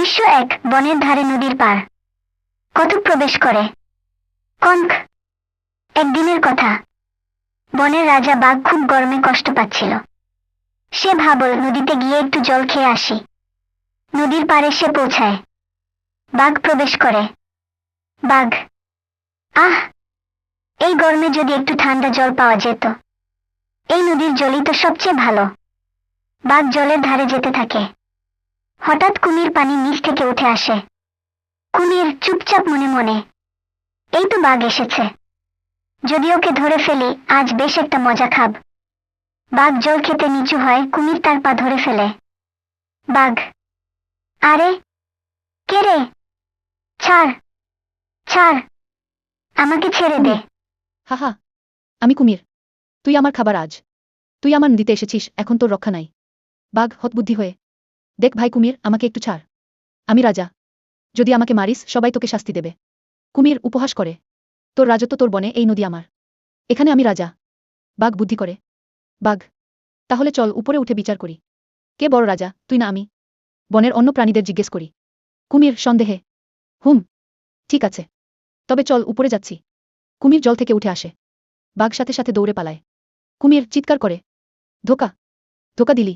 দৃশ্য ১ বনের ধারে নদীর পার। কতক প্রবেশ করে। কনক। একদিনের কথা। বনের রাজা বাঘ খুব গরমে কষ্ট পাচ্ছিল। সে ভাবল নদীতে গিয়ে একটু জল খেয়ে আসি। নদীর পাড়ে সে পৌঁছায়। বাঘ প্রবেশ করে। বাঘ। আহ, এই গরমে যদি একটু ঠান্ডা জল পাওয়া যেত। এই নদীর জলই তো সবচেয়ে ভালো। বাঘ জলের ধারে যেতে থাকে। হঠাৎ কুমির পানির নিচ থেকে উঠে আসে। কুমির চুপচাপ মনে মনে, এই তো বাঘ এসেছে, যদি ওকে ধরে ফেলি আজ বেশ একটা মজা খাব। বাঘ জল খেতে নিচু হয়, কুমির তার পা ধরে ফেলে। বাঘ। আরে, কে রে? ছাড়, ছাড়, আমাকে ছেড়ে দে। হাহা, আমি কুমির। তুই আমার খাবার আজ। তুই আমার নদীতে এসেছিস, এখন তোর রক্ষা নাই। বাঘ হতবুদ্ধি হয়ে, দেখ ভাই কুমির, আমাকে একটু ছাড়। আমি রাজা। যদি আমাকে মারিস সবাই তোকে শাস্তি দেবে। কুমির উপহাস করে, তোর রাজত্ব তোর বনে, এই নদী আমার। এখানে আমি রাজা। বাঘ বুদ্ধি করে, বাঘ, তাহলে চল উপরে উঠে বিচার করি। কে বড় রাজা, তুই না আমি? বনের অন্য প্রাণীদের জিজ্ঞেস করি। কুমির সন্দেহে, হুম, ঠিক আছে, তবে চল উপরে যাচ্ছি। কুমির জল থেকে উঠে আসে। বাঘ সাথে সাথে দৌড়ে পালায়। কুমির চিৎকার করে, ধোকা, ধোকা দিলি।